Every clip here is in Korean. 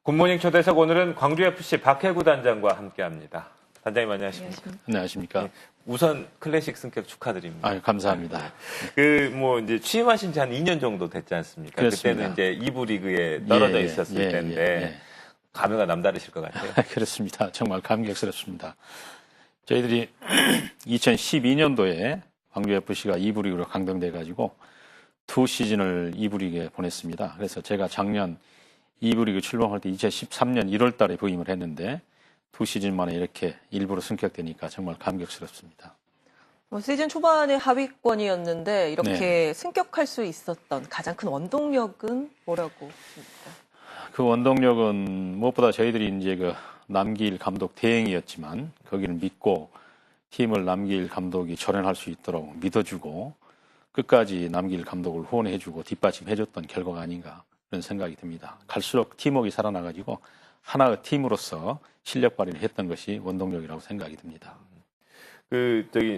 굿모닝 초대석 오늘은 광주FC 박해구 단장과 함께합니다. 단장님 안녕하십니까? 안녕하십니까? 네, 우선 클래식 승격 축하드립니다. 아유, 감사합니다. 이제 취임하신 지 한 2년 정도 됐지 않습니까? 그렇습니다. 그때는 이제 2부 리그에 떨어져 있었을 때인데 예. 감회가 남다르실 것 같아요. 그렇습니다. 정말 감격스럽습니다. 저희들이 2012년도에 광주FC가 2부 리그로 강등돼가지고 2시즌을 2부 리그에 보냈습니다. 그래서 제가 작년 2부 리그 출범할 때 2013년 1월 달에 부임을 했는데 2시즌 만에 이렇게 일부러 승격되니까 정말 감격스럽습니다. 시즌 초반에 하위권이었는데 이렇게 승격할 수 있었던 가장 큰 원동력은 뭐라고 보십니까? 그 원동력은 무엇보다 저희들이 이제 그 남기일 감독 대행이었지만 거기를 믿고 팀을 남기일 감독이 전환할 수 있도록 믿어주고 끝까지 남기일 감독을 후원해주고 뒷받침해줬던 결과가 아닌가 그런 생각이 듭니다. 갈수록 팀워크가 살아나가지고 하나의 팀으로서 실력 발휘를 했던 것이 원동력이라고 생각이 듭니다.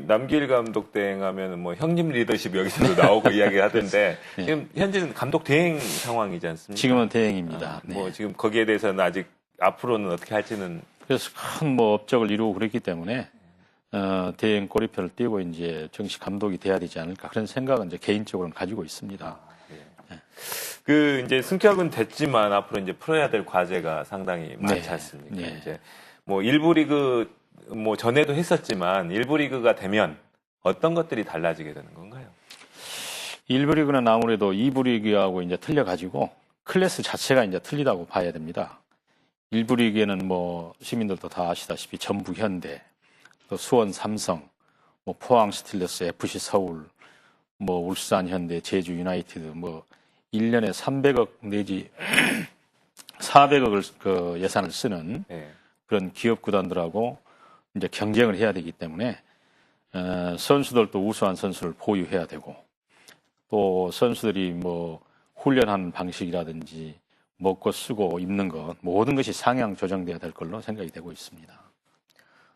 남기일 감독 대행하면 뭐 형님 리더십 여기서도 나오고 이야기하던데 네. 지금 현재는 감독 대행 상황이지 않습니까? 지금은 대행입니다. 네. 지금 거기에 대해서는 아직 앞으로는 어떻게 할지는. 그래서 큰 업적을 이루고 그랬기 때문에 대행 꼬리표를 띄고 이제 정식 감독이 돼야 되지 않을까 그런 생각은 이제 개인적으로는 가지고 있습니다. 이제 승격은 됐지만 앞으로 이제 풀어야 될 과제가 상당히 많지 않습니까? 네. 이제 일부 리그 전에도 했었지만 일부 리그가 되면 어떤 것들이 달라지게 되는 건가요? 일부 리그는 아무래도 2부 리그하고 이제 틀려가지고 클래스 자체가 이제 틀리다고 봐야 됩니다. 일부 리그에는 시민들도 다 아시다시피 전북 현대, 또 수원 삼성, 포항 스틸러스, FC 서울, 울산 현대, 제주 유나이티드 1년에 300억 내지 400억을 그 예산을 쓰는 그런 기업 구단들하고 이제 경쟁을 해야 되기 때문에 선수들도 우수한 선수를 보유해야 되고 또 선수들이 훈련하는 방식이라든지 먹고 쓰고 입는 것 모든 것이 상향 조정돼야 될 걸로 생각이 되고 있습니다.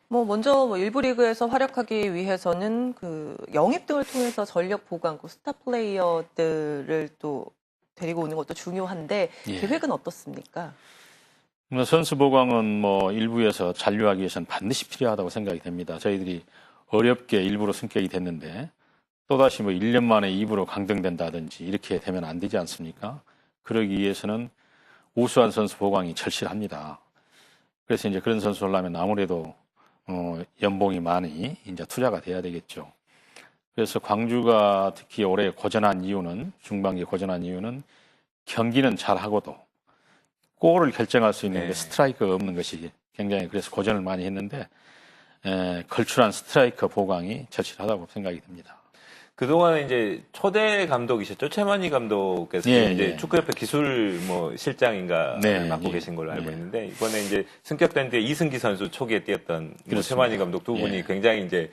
먼저 일부 리그에서 활약하기 위해서는 그 영입 등을 통해서 전력 보강고 스타 플레이어들을 또 데리고 오는 것도 중요한데 계획은 어떻습니까? 선수 보강은 일부에서 잔류하기 위해서는 반드시 필요하다고 생각이 됩니다. 저희들이 어렵게 일부로 승격이 됐는데 또다시 1년 만에 2부로 강등된다든지 이렇게 되면 안 되지 않습니까? 그러기 위해서는 우수한 선수 보강이 절실합니다. 그래서 이제 그런 선수를 하면 아무래도 연봉이 많이 이제 투자가 돼야 되겠죠. 그래서 광주가 특히 올해 고전한 이유는 중반기에 고전한 이유는 경기는 잘하고도 골을 결정할 수 있는 스트라이커가 없는 것이 굉장히 그래서 고전을 많이 했는데 걸출한 스트라이커 보강이 절실하다고 생각이 듭니다. 그동안 이제 초대 감독이셨죠? 최만희 감독께서 이제 축구협회 기술 실장인가 맡고 계신 걸로 알고 있는데 이번에 이제 승격된 뒤에 이승기 선수 초기에 뛰었던 최만희 감독 두 분이 굉장히 이제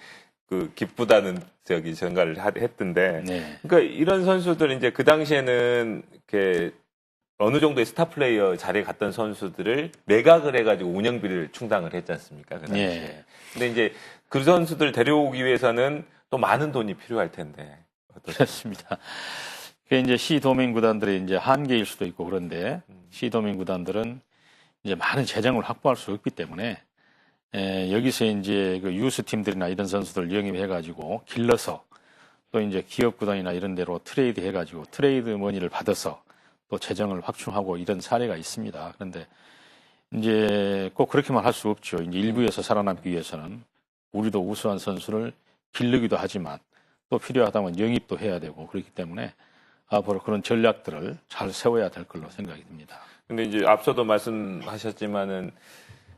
기쁘다는 전가를 했던데 그러니까 이런 선수들 이제 그 당시에는 이렇게 어느 정도의 스타 플레이어 자리에 갔던 선수들을 매각을 해가지고 운영비를 충당을 했지 않습니까? 그 당시에. 근데 이제 그 선수들 데려오기 위해서는 또 많은 돈이 필요할 텐데. 그렇습니다. 이제 시도민 구단들의 이제 한계일 수도 있고 그런데 시도민 구단들은 이제 많은 재정을 확보할 수 없기 때문에 여기서 이제 그 유스 팀들이나 이런 선수들 영입해가지고 길러서 또 이제 기업 구단이나 이런 데로 트레이드 해가지고 트레이드 머니를 받아서 또 재정을 확충하고 이런 사례가 있습니다. 그런데 이제 꼭 그렇게만 할 수 없죠. 이제 일부에서 살아남기 위해서는 우리도 우수한 선수를 기르기도 하지만 또 필요하다면 영입도 해야 되고 그렇기 때문에 앞으로 그런 전략들을 잘 세워야 될 걸로 생각이 듭니다. 근데 이제 앞서도 말씀하셨지만은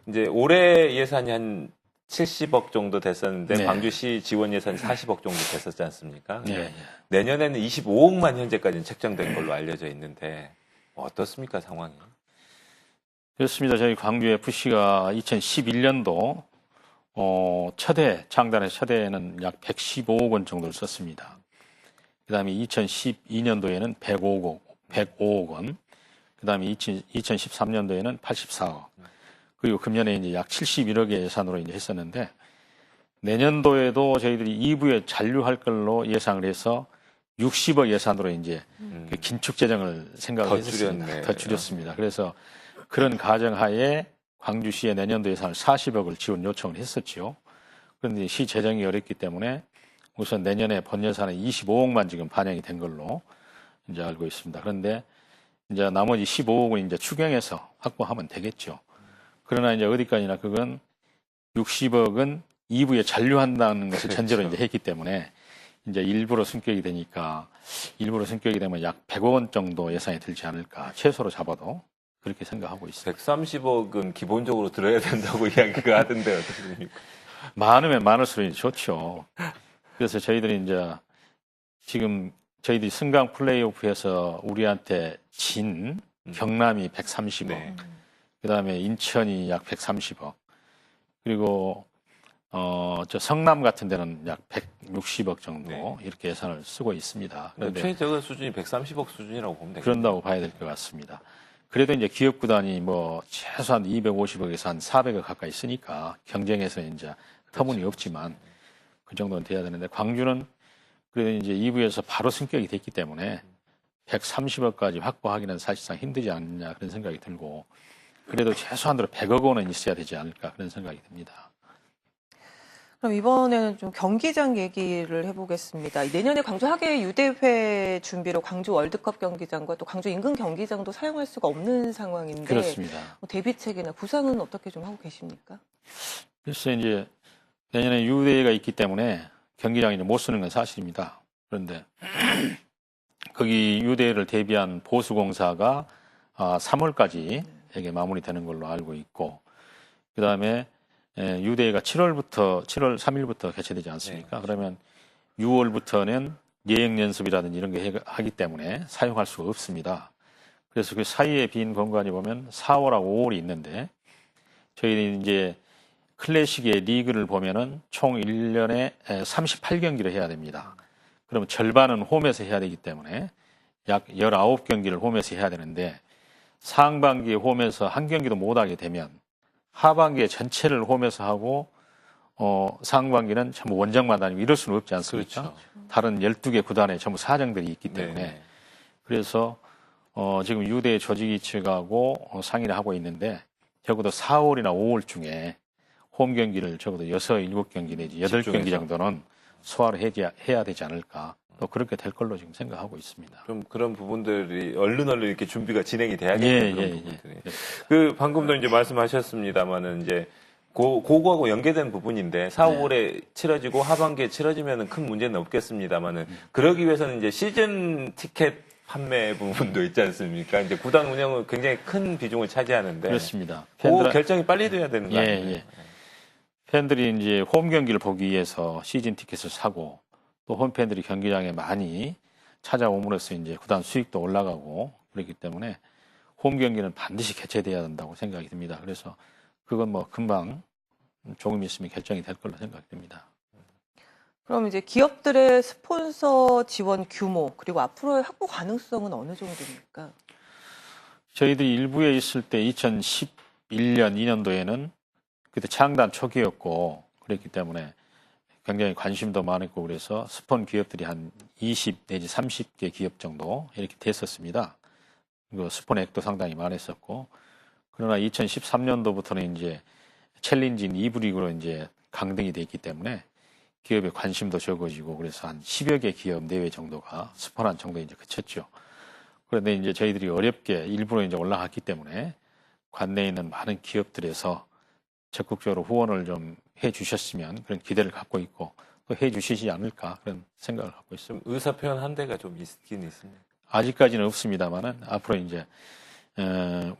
이제 올해 예산이 한 70억 정도 됐었는데 광주시 지원 예산이 40억 정도 됐었지 않습니까? 내년에는 25억만 현재까지는 책정된 걸로 알려져 있는데 어떻습니까 상황이? 그렇습니다. 저희 광주FC가 2011년도 창단의 첫해에는 약 115억 원 정도를 썼습니다. 그 다음에 2012년도에는 105억 원, 그 다음에 2013년도에는 84억, 그리고 금년에 이제 약 71억의 예산으로 이제 했었는데 내년도에도 저희들이 2부에 잔류할 걸로 예상을 해서 60억 예산으로 이제 그 긴축 재정을 생각을 했습니다. 더 줄였습니다. 그래서 그런 가정하에 광주시에 내년도 예산을 40억을 지원 요청을 했었죠. 그런데 시 재정이 어렵기 때문에 우선 내년에 본 예산에 25억만 지금 반영이 된 걸로 이제 알고 있습니다. 그런데 이제 나머지 15억은 이제 추경해서 확보하면 되겠죠. 그러나 이제 어디까지나 그건 60억은 2부에 잔류한다는 것을 전제로 이제 했기 때문에 이제 일부로 승격이 되니까 일부로 승격이 되면 약 100억 원 정도 예산이 들지 않을까 최소로 잡아도 그렇게 생각하고 있습니다. 130억은 기본적으로 들어야 된다고 이야기가 하던데 어떻습니까? 많으면 많을수록 좋죠. 그래서 저희들이 이제 지금 저희들이 승강 플레이오프에서 우리한테 진 경남이 130억, 네. 그다음에 인천이 약 130억, 그리고 저 성남 같은 데는 약 160억 정도 네. 이렇게 예산을 쓰고 있습니다. 그런데 최저가 수준이 130억 수준이라고 보면 되겠네요. 그런다고 봐야 될 것 같습니다. 그래도 이제 기업 구단이 뭐 최소한 250억에서 한 400억 가까이 쓰니까 경쟁에서 이제 터무니없지만 그 정도는 돼야 되는데 광주는 그래도 이제 2부에서 바로 승격이 됐기 때문에 130억까지 확보하기는 사실상 힘들지 않느냐 그런 생각이 들고 그래도 최소한으로 100억 원은 있어야 되지 않을까 그런 생각이 듭니다. 그럼 이번에는 좀 경기장 얘기를 해보겠습니다. 내년에 광주 하계 유대회 준비로 광주 월드컵 경기장과 또 광주 인근 경기장도 사용할 수가 없는 상황인데 그렇습니다. 대비책이나 구상은 어떻게 좀 하고 계십니까? 글쎄 이제 내년에 유대회가 있기 때문에 경기장을 못 쓰는 건 사실입니다. 그런데 거기 유대회를 대비한 보수공사가 3월까지 이게 마무리되는 걸로 알고 있고 그 다음에 유대회가 7월 3일부터 개최되지 않습니까? 네. 그러면 6월부터는 예행 연습이라든지 이런 게 하기 때문에 사용할 수가 없습니다. 그래서 그 사이에 빈 공간이 보면 4월하고 5월이 있는데 저희는 이제 클래식의 리그를 보면은 총 1년에 38경기를 해야 됩니다. 그러면 절반은 홈에서 해야 되기 때문에 약 19경기를 홈에서 해야 되는데 상반기에 홈에서 한 경기도 못 하게 되면 하반기에 전체를 홈에서 하고 상반기는 전부 원정만 다니고 이럴 수는 없지 않습니까? 그렇죠. 다른 12개 구단에 전부 사정들이 있기 때문에 네. 그래서 지금 유대 조직위 측하고 상의를 하고 있는데 적어도 4월이나 5월 중에 홈 경기를 적어도 6, 7경기 내지 8경기 정도는 소화를 해야 되지 않을까. 또 그렇게 될 걸로 지금 생각하고 있습니다. 좀 그런 부분들이 얼른 이렇게 준비가 진행이 돼야겠네요. 그런 부분들이. 그 방금도 이제 말씀하셨습니다만은 이제 그거하고 연계된 부분인데 4, 5월에 치러지고 하반기에 치러지면은 큰 문제는 없겠습니다만은 그러기 위해서는 이제 시즌 티켓 판매 부분도 있지 않습니까? 이제 구단 운영은 굉장히 큰 비중을 차지하는데 그렇습니다. 그 결정이 빨리 돼야 되는 거 아니에요? 팬들이 이제 홈 경기를 보기 위해서 시즌 티켓을 사고 또 홈팬들이 경기장에 많이 찾아옴으로써 이제 구단 수익도 올라가고 그렇기 때문에 홈 경기는 반드시 개최돼야 된다고 생각이 듭니다. 그래서 그건 뭐 금방 조금 있으면 결정이 될 걸로 생각이 듭니다. 그럼 이제 기업들의 스폰서 지원 규모 그리고 앞으로의 확보 가능성은 어느 정도입니까? 저희들이 일부에 있을 때 2011년, 2년도에는 그때 창단 초기였고 그랬기 때문에 굉장히 관심도 많았고 그래서 스폰 기업들이 한 20 내지 30개 기업 정도 이렇게 됐었습니다. 그 스폰액도 상당히 많았었고 그러나 2013년도부터는 이제 챌린지인 2부 리그로 이제 강등이 됐기 때문에 기업의 관심도 적어지고 그래서 한 10여 개 기업 내외 정도가 스폰한 정도에 이제 그쳤죠. 그런데 이제 저희들이 어렵게 일부러 이제 올라갔기 때문에 관내에 있는 많은 기업들에서 적극적으로 후원을 좀 해주셨으면 그런 기대를 갖고 있고 또 해주시지 않을까 그런 생각을 갖고 있습니다. 의사표현 한 대가 좀 있긴 있습니다. 아직까지는 없습니다만은 앞으로 이제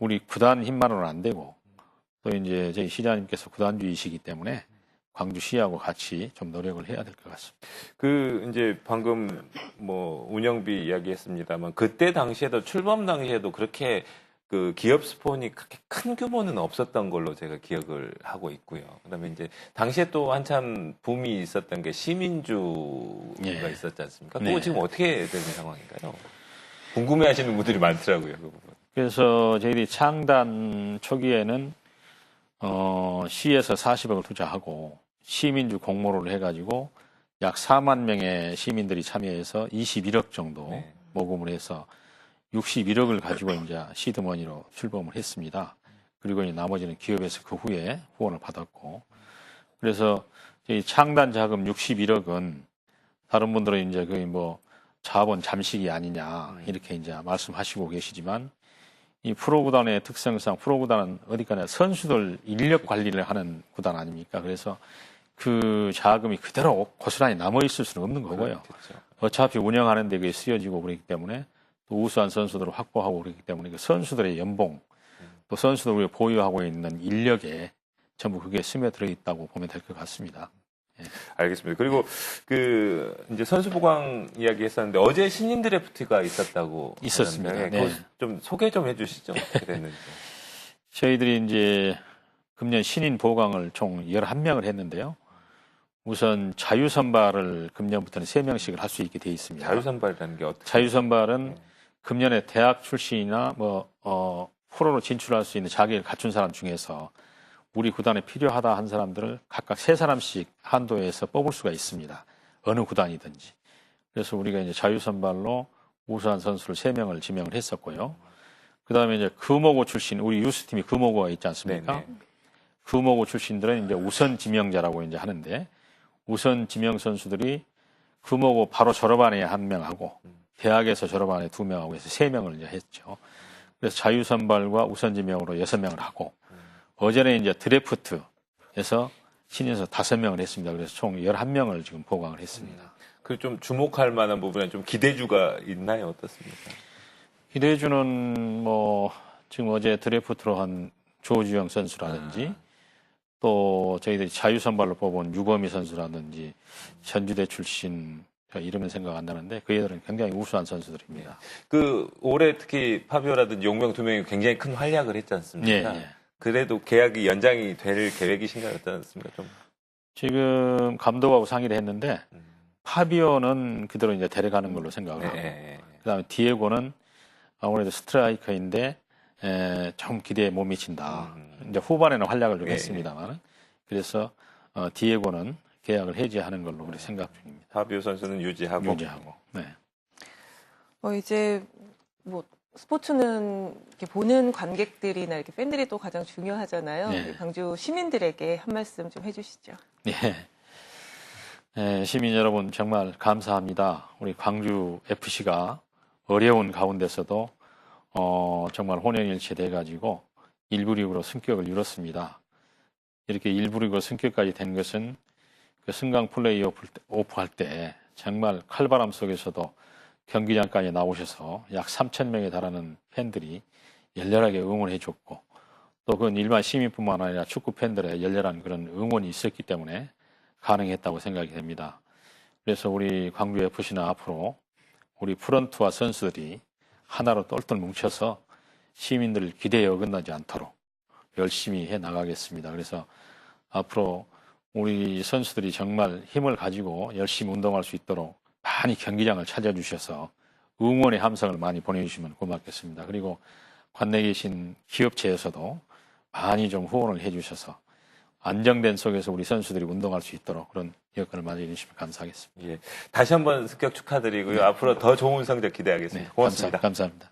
우리 구단 힘만으로는 안 되고 또 이제 저희 시장님께서 구단주이시기 때문에 광주시하고 같이 좀 노력을 해야 될 것 같습니다. 그 이제 방금 뭐 운영비 이야기했습니다만 그때 당시에도 출범 당시에도 그렇게 그 기업 스폰이 그렇게 큰 규모는 없었던 걸로 제가 기억을 하고 있고요. 그다음에 이제 당시에 또 한참 붐이 있었던 게 시민주가 있었지 않습니까? 그거 지금 어떻게 되는 상황인가요? 궁금해하시는 분들이 많더라고요. 그 부분. 그래서 저희들이 창단 초기에는 시에서 40억을 투자하고 시민주 공모를 해가지고 약 4만 명의 시민들이 참여해서 21억 정도 모금을 해서 61억을 가지고 이제 시드머니로 출범을 했습니다. 그리고 이제 나머지는 기업에서 그 후에 후원을 받았고, 그래서 이 창단 자금 61억은 다른 분들은 이제 거의 뭐 자본 잠식이 아니냐 이렇게 이제 말씀하시고 계시지만, 이 프로구단의 특성상 프로구단은 어디까나 선수들 인력 관리를 하는 구단 아닙니까? 그래서 그 자금이 그대로 고스란히 남아있을 수는 없는 거고요. 그렇겠죠. 어차피 운영하는 데 그게 쓰여지고 그렇기 때문에, 또 우수한 선수들을 확보하고 그렇기 때문에 그 선수들의 연봉, 또 선수들이 보유하고 있는 인력에 전부 그게 스며들어 있다고 보면 될 것 같습니다. 예. 알겠습니다. 그리고 이제 선수 보강 이야기 했었는데 어제 신인 드래프트가 있었다고 있었습니다. 하는데, 네. 그거 좀 소개 좀 해주시죠. 어떻게 됐는지. 저희들이 이제 금년 신인 보강을 총 11명을 했는데요. 우선 자유선발을 금년부터는 3명씩을 할 수 있게 돼 있습니다. 자유선발이라는 게 어떻게? 자유선발은 금년에 대학 출신이나 프로로 진출할 수 있는 자격을 갖춘 사람 중에서 우리 구단에 필요하다 한 사람들을 각각 3사람씩 한도에서 뽑을 수가 있습니다. 어느 구단이든지. 그래서 우리가 이제 자유선발로 우수한 선수를 3명을 지명을 했었고요. 그 다음에 이제 금호고 출신, 우리 유스팀이 금호고가 있지 않습니까? 네네. 금호고 출신들은 이제 우선 지명자라고 이제 하는데, 우선 지명 선수들이 금호고 바로 졸업한 애 1명하고 대학에서 졸업한 애 2명하고 해서 3명을 이제 했죠. 그래서 자유선발과 우선 지명으로 6명을 하고, 어제는 이제 드래프트에서 신인선 5명을 했습니다. 그래서 총 11명을 지금 보강을 했습니다. 그 좀 주목할 만한 부분은 좀 기대주가 있나요? 어떻습니까? 기대주는 지금 어제 드래프트로 한 조주영 선수라든지, 또 저희들이 자유선발로 뽑은 유거미 선수라든지, 전주대 출신 이름은 생각 안 나는데 그 애들은 굉장히 우수한 선수들입니다. 올해 특히 파비오라든지 용병 2명이 굉장히 큰 활약을 했지 않습니까? 예, 예. 그래도 계약이 연장이 될 계획이신가요? 어떻습니까? 좀. 지금 감독하고 상의를 했는데 파비오는 그대로 이제 데려가는 걸로 생각을 하고, 그다음에 디에고는 아무래도 스트라이커인데 좀 기대에 못 미친다. 이제 후반에는 활약을 좀 했습니다만, 그래서 디에고는 계약을 해지하는 걸로 우리 생각 중입니다. 파비오 선수는 유지하고. 네. 이제 스포츠는 이렇게 보는 관객들이나 이렇게 팬들이 또 가장 중요하잖아요. 네. 광주 시민들에게 한 말씀 좀 해주시죠. 네, 시민 여러분 정말 감사합니다. 우리 광주 FC가 어려운 가운데서도 정말 혼연일체 돼가지고 1부 리그로 승격을 이뤘습니다. 이렇게 1부 리그로 승격까지 된 것은 그 승강 플레이오프 할 때 정말 칼바람 속에서도 경기장까지 나오셔서 약 3,000명에 달하는 팬들이 열렬하게 응원해 줬고, 또 그건 일반 시민뿐만 아니라 축구 팬들의 열렬한 그런 응원이 있었기 때문에 가능했다고 생각이 됩니다. 그래서 우리 광주 FC는 앞으로 우리 프런트와 선수들이 하나로 똘똘 뭉쳐서 시민들 기대에 어긋나지 않도록 열심히 해 나가겠습니다. 그래서 앞으로 우리 선수들이 정말 힘을 가지고 열심히 운동할 수 있도록 많이 경기장을 찾아주셔서 응원의 함성을 많이 보내주시면 고맙겠습니다. 그리고 관내에 계신 기업체에서도 많이 좀 후원을 해주셔서 안정된 속에서 우리 선수들이 운동할 수 있도록 그런 여건을 마련해 주시면 감사하겠습니다. 예. 다시 한번 승격 축하드리고요. 앞으로 더 좋은 성적 기대하겠습니다. 고맙습니다. 감사합니다.